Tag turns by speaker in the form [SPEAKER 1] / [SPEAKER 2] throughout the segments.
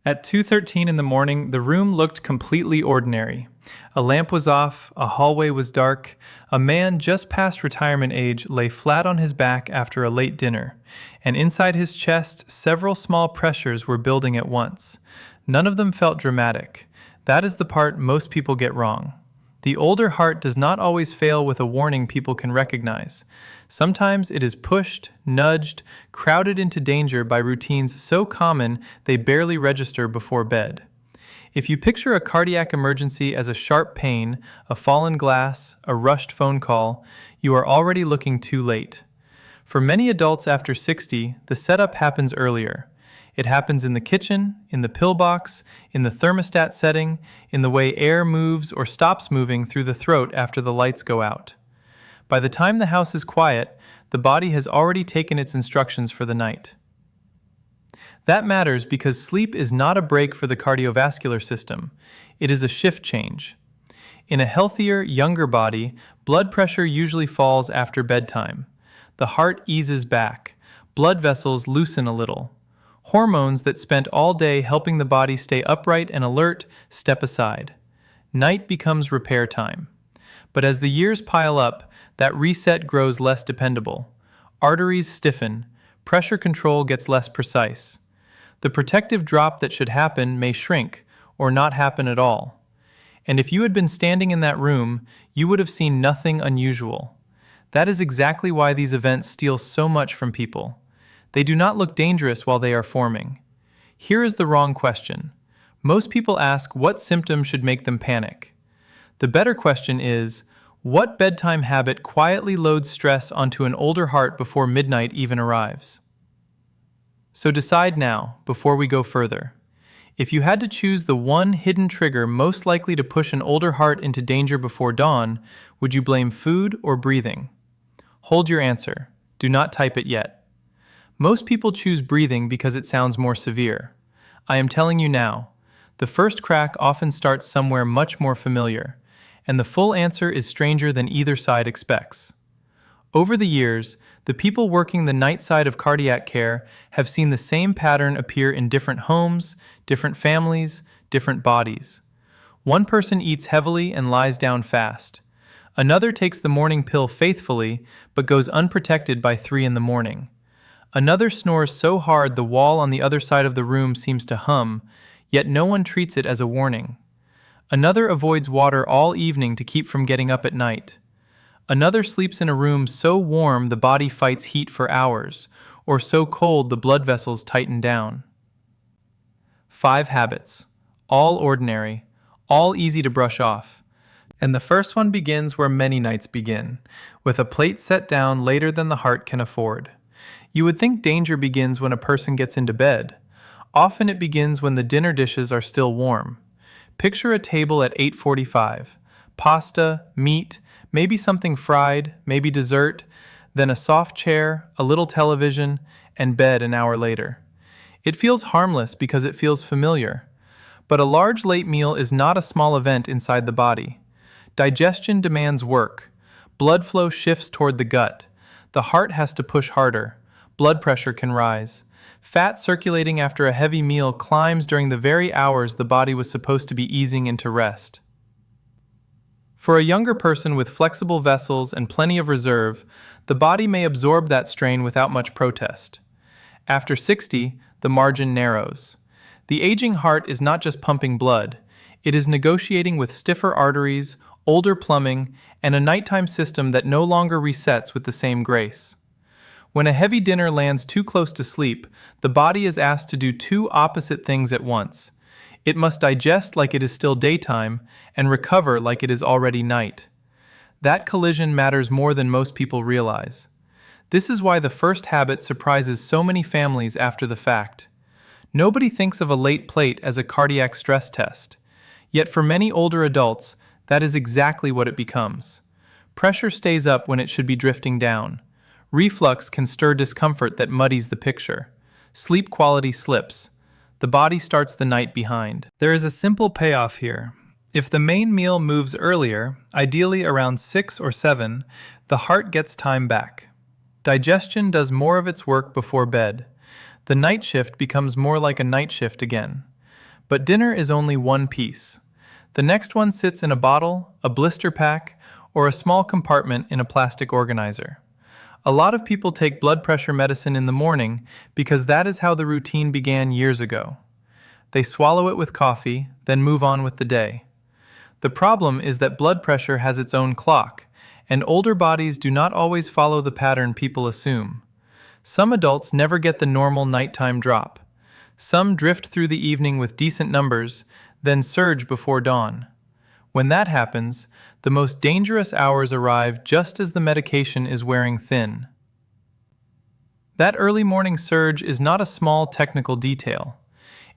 [SPEAKER 1] At 2:13 in the morning, the room looked completely ordinary. A lamp was off, a hallway was dark, a man just past retirement age lay flat on his back after a late dinner, and inside his chest several small pressures were building at once. None of them felt dramatic. That is the part most people get wrong. The older heart does not always fail with a warning people can recognize. Sometimes it is pushed, nudged, crowded into danger by routines so common they barely register before bed. If you picture a cardiac emergency as a sharp pain, a fallen glass, a rushed phone call, you are already looking too late. For many adults after 60, the setup happens earlier. It happens in the kitchen, in the pillbox, in the thermostat setting, in the way air moves or stops moving through the throat after the lights go out. By the time the house is quiet, the body has already taken its instructions for the night. That matters because sleep is not a break for the cardiovascular system. It is a shift change. In a healthier, younger body, blood pressure usually falls after bedtime. The heart eases back. Blood vessels loosen a little. Hormones that spent all day helping the body stay upright and alert step aside. Night becomes repair time. But as the years pile up, that reset grows less dependable. Arteries stiffen. Pressure control gets less precise. The protective drop that should happen may shrink or not happen at all. And if you had been standing in that room, you would have seen nothing unusual. That is exactly why these events steal so much from people. They do not look dangerous while they are forming. Here is the wrong question. Most people ask what symptoms should make them panic. The better question is, what bedtime habit quietly loads stress onto an older heart before midnight even arrives? So decide now, before we go further. If you had to choose the one hidden trigger most likely to push an older heart into danger before dawn, would you blame food or breathing? Hold your answer. Do not type it yet. Most people choose breathing because it sounds more severe. I am telling you now, the first crack often starts somewhere much more familiar, and the full answer is stranger than either side expects. Over the years, the people working the night side of cardiac care have seen the same pattern appear in different homes, different families, different bodies. One person eats heavily and lies down fast. Another takes the morning pill faithfully, but goes unprotected by 3 in the morning. Another snores so hard the wall on the other side of the room seems to hum, yet no one treats it as a warning. Another avoids water all evening to keep from getting up at night. Another sleeps in a room so warm the body fights heat for hours, or so cold the blood vessels tighten down. 5 habits, all ordinary, all easy to brush off. And the first one begins where many nights begin, with a plate set down later than the heart can afford. You would think danger begins when a person gets into bed. Often it begins when the dinner dishes are still warm. Picture a table at 8:45. Pasta, meat, maybe something fried, maybe dessert, then a soft chair, a little television, and bed an hour later. It feels harmless because it feels familiar. But a large late meal is not a small event inside the body. Digestion demands work. Blood flow shifts toward the gut. The heart has to push harder. Blood pressure can rise. Fat circulating after a heavy meal climbs during the very hours the body was supposed to be easing into rest. For a younger person with flexible vessels and plenty of reserve, the body may absorb that strain without much protest. After 60, the margin narrows. The aging heart is not just pumping blood, it is negotiating with stiffer arteries, older plumbing, and a nighttime system that no longer resets with the same grace. When a heavy dinner lands too close to sleep, the body is asked to do 2 opposite things at once. It must digest like it is still daytime and recover like it is already night. That collision matters more than most people realize. This is why the first habit surprises so many families after the fact. Nobody thinks of a late plate as a cardiac stress test. Yet for many older adults, that is exactly what it becomes. Pressure stays up when it should be drifting down. Reflux can stir discomfort that muddies the picture. Sleep quality slips. The body starts the night behind. There is a simple payoff here. If the main meal moves earlier, ideally around 6 or 7, the heart gets time back. Digestion does more of its work before bed. The night shift becomes more like a night shift again. But dinner is only one piece. The next one sits in a bottle, a blister pack, or a small compartment in a plastic organizer. A lot of people take blood pressure medicine in the morning because that is how the routine began years ago. They swallow it with coffee, then move on with the day. The problem is that blood pressure has its own clock, and older bodies do not always follow the pattern people assume. Some adults never get the normal nighttime drop. Some drift through the evening with decent numbers, then surge before dawn. When that happens, the most dangerous hours arrive just as the medication is wearing thin. That early morning surge is not a small technical detail.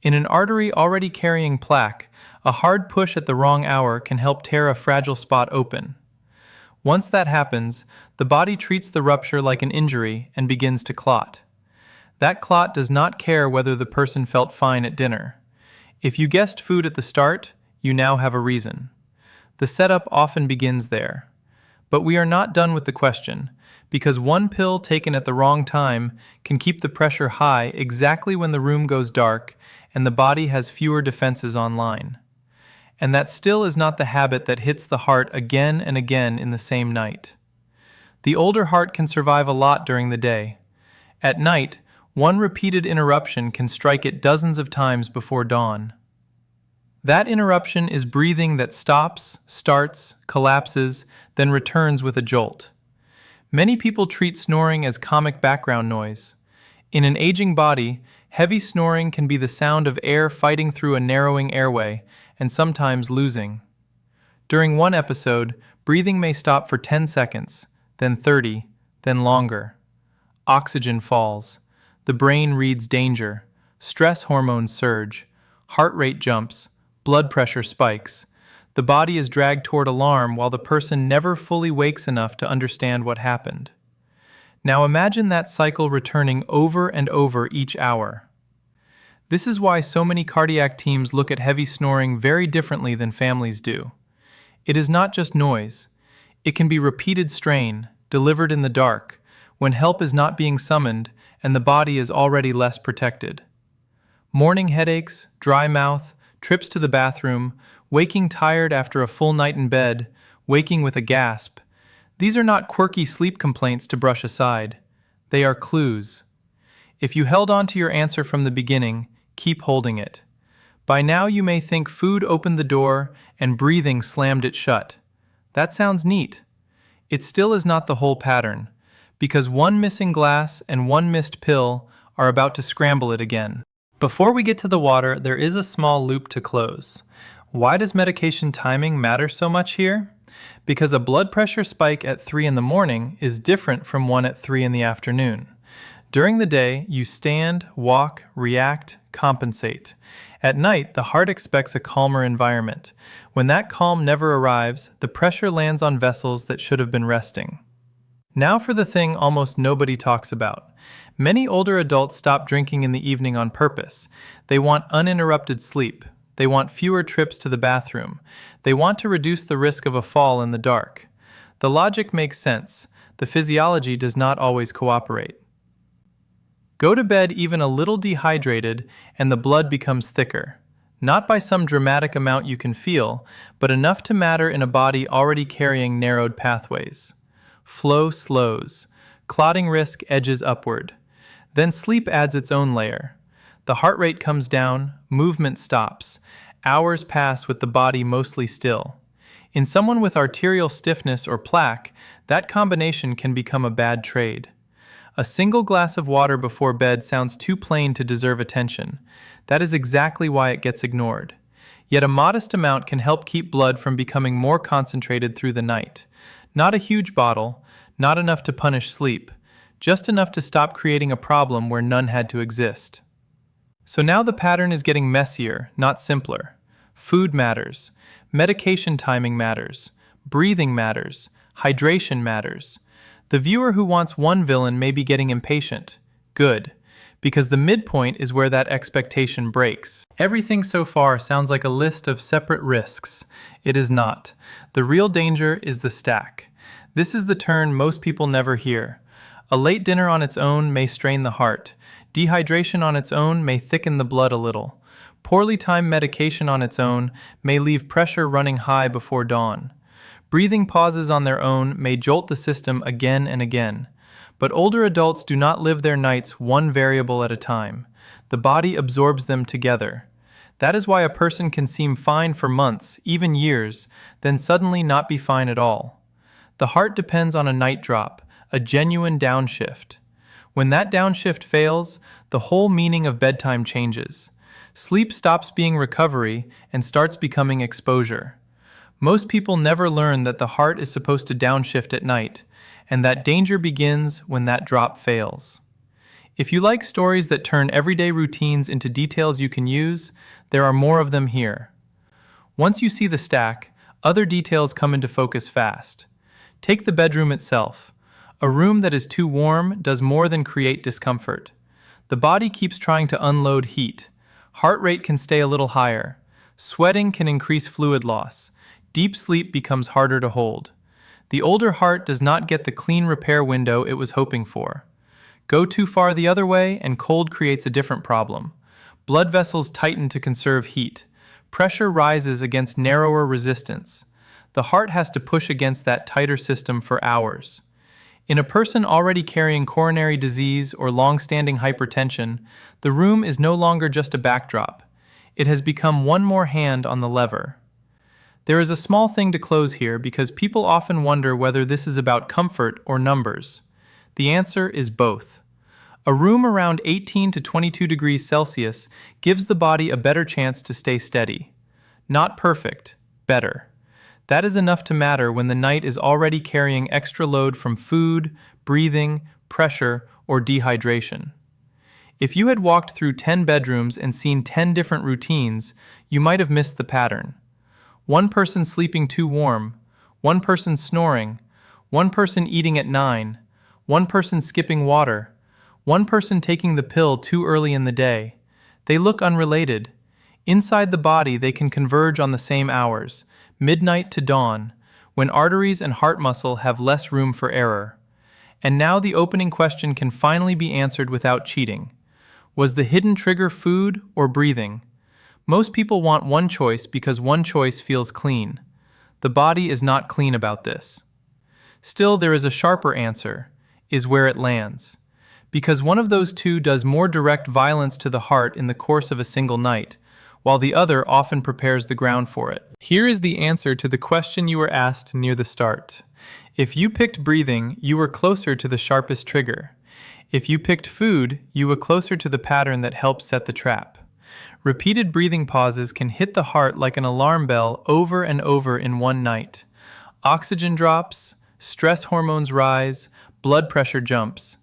[SPEAKER 1] In an artery already carrying plaque, a hard push at the wrong hour can help tear a fragile spot open. Once that happens, the body treats the rupture like an injury and begins to clot. That clot does not care whether the person felt fine at dinner. If you guessed food at the start, you now have a reason. The setup often begins there. But we are not done with the question, because one pill taken at the wrong time can keep the pressure high exactly when the room goes dark and the body has fewer defenses online. And that still is not the habit that hits the heart again and again in the same night. The older heart can survive a lot during the day. At night, one repeated interruption can strike it dozens of times before dawn. That interruption is breathing that stops, starts, collapses, then returns with a jolt. Many people treat snoring as comic background noise. In an aging body, heavy snoring can be the sound of air fighting through a narrowing airway, and sometimes losing. During one episode, breathing may stop for 10 seconds, then 30, then longer. Oxygen falls. The brain reads danger. Stress hormones surge. Heart rate jumps. Blood pressure spikes. The body is dragged toward alarm while the person never fully wakes enough to understand what happened. Now imagine that cycle returning over and over each hour. This is why so many cardiac teams look at heavy snoring very differently than families do. It is not just noise. It can be repeated strain, delivered in the dark, when help is not being summoned and the body is already less protected. Morning headaches, dry mouth, trips to the bathroom, waking tired after a full night in bed, waking with a gasp. These are not quirky sleep complaints to brush aside. They are clues. If you held on to your answer from the beginning, keep holding it. By now you may think food opened the door and breathing slammed it shut. That sounds neat. It still is not the whole pattern, because one missing glass and one missed pill are about to scramble it again. Before we get to the water, there is a small loop to close. Why does medication timing matter so much here? Because a blood pressure spike at 3 in the morning is different from one at 3 in the afternoon. During the day, you stand, walk, react, compensate. At night, the heart expects a calmer environment. When that calm never arrives, the pressure lands on vessels that should have been resting. Now for the thing almost nobody talks about. Many older adults stop drinking in the evening on purpose. They want uninterrupted sleep. They want fewer trips to the bathroom. They want to reduce the risk of a fall in the dark. The logic makes sense. The physiology does not always cooperate. Go to bed even a little dehydrated, and the blood becomes thicker. Not by some dramatic amount you can feel, but enough to matter in a body already carrying narrowed pathways. Flow slows. Clotting risk edges upward. Then sleep adds its own layer. The heart rate comes down, movement stops. Hours pass with the body mostly still. In someone with arterial stiffness or plaque, that combination can become a bad trade. A single glass of water before bed sounds too plain to deserve attention. That is exactly why it gets ignored. Yet a modest amount can help keep blood from becoming more concentrated through the night. Not a huge bottle, not enough to punish sleep, just enough to stop creating a problem where none had to exist. So now the pattern is getting messier, not simpler. Food matters. Medication timing matters. Breathing matters. Hydration matters. The viewer who wants one villain may be getting impatient. Good, because the midpoint is where that expectation breaks. Everything so far sounds like a list of separate risks. It is not. The real danger is the stack. This is the turn most people never hear. A late dinner on its own may strain the heart. Dehydration on its own may thicken the blood a little. Poorly timed medication on its own may leave pressure running high before dawn. Breathing pauses on their own may jolt the system again and again. But older adults do not live their nights one variable at a time. The body absorbs them together. That is why a person can seem fine for months, even years, then suddenly not be fine at all. The heart depends on a night drop, a genuine downshift. When that downshift fails, the whole meaning of bedtime changes. Sleep stops being recovery and starts becoming exposure. Most people never learn that the heart is supposed to downshift at night, and that danger begins when that drop fails. If you like stories that turn everyday routines into details you can use, there are more of them here. Once you see the stack, other details come into focus fast. Take the bedroom itself. A room that is too warm does more than create discomfort. The body keeps trying to unload heat. Heart rate can stay a little higher. Sweating can increase fluid loss. Deep sleep becomes harder to hold. The older heart does not get the clean repair window it was hoping for. Go too far the other way, and cold creates a different problem. Blood vessels tighten to conserve heat. Pressure rises against narrower resistance. The heart has to push against that tighter system for hours. In a person already carrying coronary disease or long-standing hypertension, the room is no longer just a backdrop. It has become one more hand on the lever. There is a small thing to close here because people often wonder whether this is about comfort or numbers. The answer is both. A room around 18 to 22 degrees Celsius gives the body a better chance to stay steady. Not perfect, better. That is enough to matter when the night is already carrying extra load from food, breathing, pressure, or dehydration. If you had walked through 10 bedrooms and seen 10 different routines, you might have missed the pattern. One person sleeping too warm, one person snoring, one person eating at 9, one person skipping water, one person taking the pill too early in the day. They look unrelated. Inside the body, they can converge on the same hours, midnight to dawn, when arteries and heart muscle have less room for error. And now the opening question can finally be answered without cheating. Was the hidden trigger food or breathing? Most people want one choice because one choice feels clean. The body is not clean about this. Still, there is a sharper answer, is where it lands. Because one of those two does more direct violence to the heart in the course of a single night, while the other often prepares the ground for it. Here is the answer to the question you were asked near the start. If you picked breathing, you were closer to the sharpest trigger. If you picked food, you were closer to the pattern that helps set the trap. Repeated breathing pauses can hit the heart like an alarm bell over and over in one night. Oxygen drops, stress hormones rise, blood pressure jumps.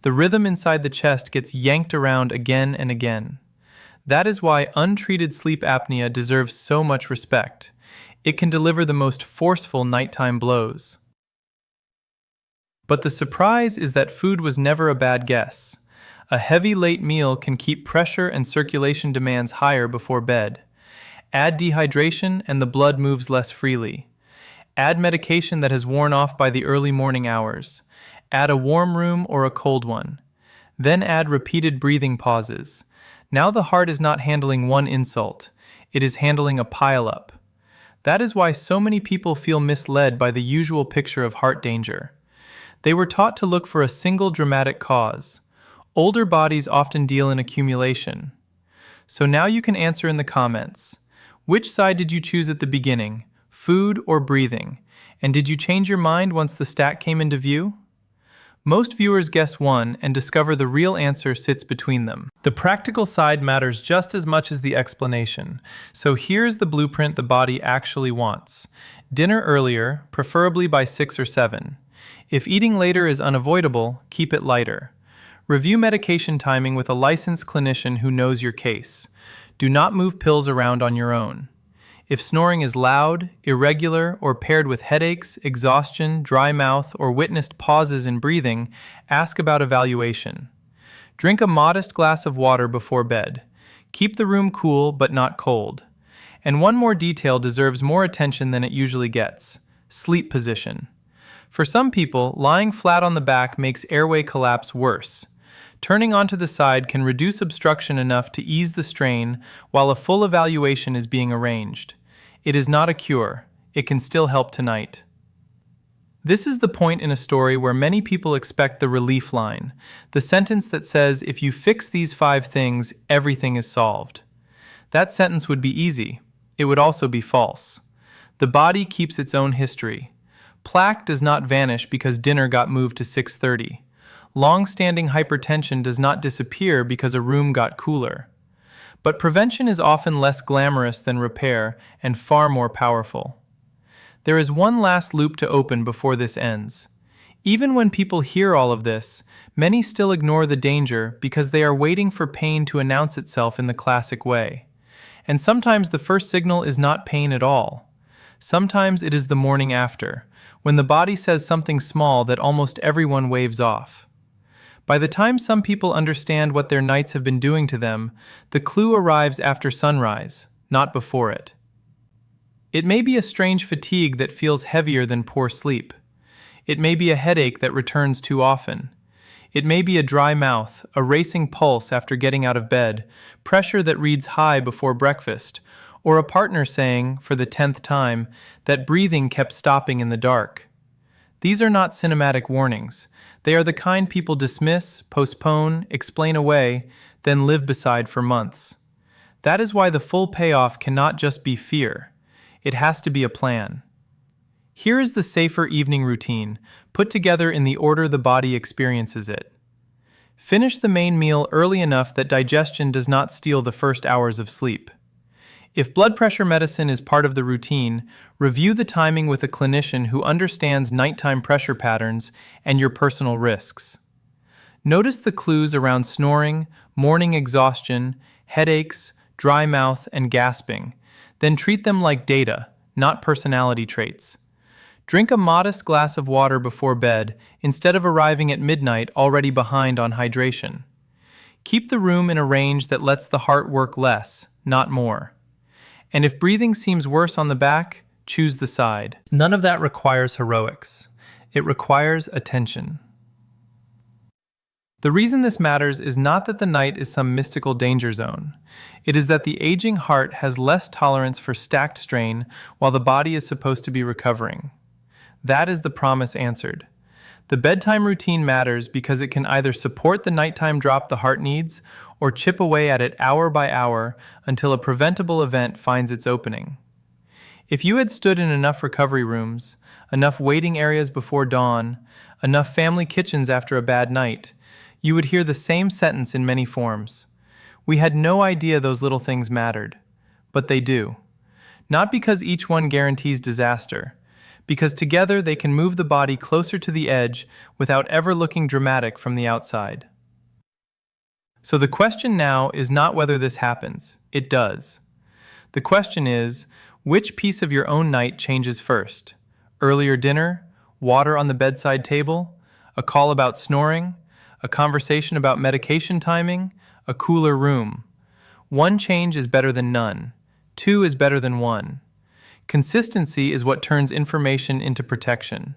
[SPEAKER 1] The rhythm inside the chest gets yanked around again and again. That is why untreated sleep apnea deserves so much respect. It can deliver the most forceful nighttime blows. But the surprise is that food was never a bad guess. A heavy late meal can keep pressure and circulation demands higher before bed. Add dehydration and the blood moves less freely. Add medication that has worn off by the early morning hours. Add a warm room or a cold one. Then add repeated breathing pauses. Now the heart is not handling one insult. It is handling a pileup. That is why so many people feel misled by the usual picture of heart danger. They were taught to look for a single dramatic cause. Older bodies often deal in accumulation. So now you can answer in the comments. Which side did you choose at the beginning, food or breathing? And did you change your mind once the stack came into view? Most viewers guess one and discover the real answer sits between them. The practical side matters just as much as the explanation. So here's the blueprint the body actually wants. Dinner earlier, preferably by 6 or 7. If eating later is unavoidable, keep it lighter. Review medication timing with a licensed clinician who knows your case. Do not move pills around on your own. If snoring is loud, irregular, or paired with headaches, exhaustion, dry mouth, or witnessed pauses in breathing, ask about evaluation. Drink a modest glass of water before bed. Keep the room cool but not cold. And one more detail deserves more attention than it usually gets: sleep position. For some people, lying flat on the back makes airway collapse worse. Turning onto the side can reduce obstruction enough to ease the strain while a full evaluation is being arranged. It is not a cure. It can still help tonight. This is the point in a story where many people expect the relief line, the sentence that says, if you fix these 5 things, everything is solved. That sentence would be easy. It would also be false. The body keeps its own history. Plaque does not vanish because dinner got moved to 6:30. Long-standing hypertension does not disappear because a room got cooler. But prevention is often less glamorous than repair and far more powerful. There is one last loop to open before this ends. Even when people hear all of this, many still ignore the danger because they are waiting for pain to announce itself in the classic way. And sometimes the first signal is not pain at all. Sometimes it is the morning after, when the body says something small that almost everyone waves off. By the time some people understand what their nights have been doing to them, the clue arrives after sunrise, not before it. It may be a strange fatigue that feels heavier than poor sleep. It may be a headache that returns too often. It may be a dry mouth, a racing pulse after getting out of bed, pressure that reads high before breakfast, or a partner saying, for the 10th time, that breathing kept stopping in the dark. These are not cinematic warnings. They are the kind people dismiss, postpone, explain away, then live beside for months. That is why the full payoff cannot just be fear. It has to be a plan. Here is the safer evening routine, put together in the order the body experiences it. Finish the main meal early enough that digestion does not steal the first hours of sleep. If blood pressure medicine is part of the routine, review the timing with a clinician who understands nighttime pressure patterns and your personal risks. Notice the clues around snoring, morning exhaustion, headaches, dry mouth, and gasping. Then treat them like data, not personality traits. Drink a modest glass of water before bed instead of arriving at midnight already behind on hydration. Keep the room in a range that lets the heart work less, not more. And if breathing seems worse on the back, choose the side. None of that requires heroics. It requires attention. The reason this matters is not that the night is some mystical danger zone. It is that the aging heart has less tolerance for stacked strain while the body is supposed to be recovering. That is the promise answered. The bedtime routine matters because it can either support the nighttime drop the heart needs or chip away at it hour by hour until a preventable event finds its opening. If you had stood in enough recovery rooms, enough waiting areas before dawn, enough family kitchens after a bad night, you would hear the same sentence in many forms. We had no idea those little things mattered, but they do. Not because each one guarantees disaster, because together they can move the body closer to the edge without ever looking dramatic from the outside. So the question now is not whether this happens. It does. The question is, which piece of your own night changes first? Earlier dinner? Water on the bedside table? A call about snoring? A conversation about medication timing? A cooler room? One change is better than none. 2 is better than 1. Consistency is what turns information into protection.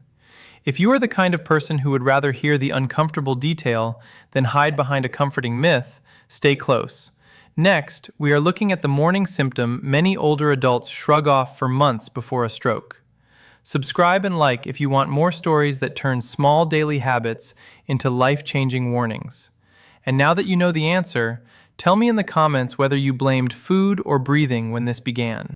[SPEAKER 1] If you are the kind of person who would rather hear the uncomfortable detail than hide behind a comforting myth, stay close. Next, we are looking at the morning symptom many older adults shrug off for months before a stroke. Subscribe and like if you want more stories that turn small daily habits into life-changing warnings. And now that you know the answer, tell me in the comments whether you blamed food or breathing when this began.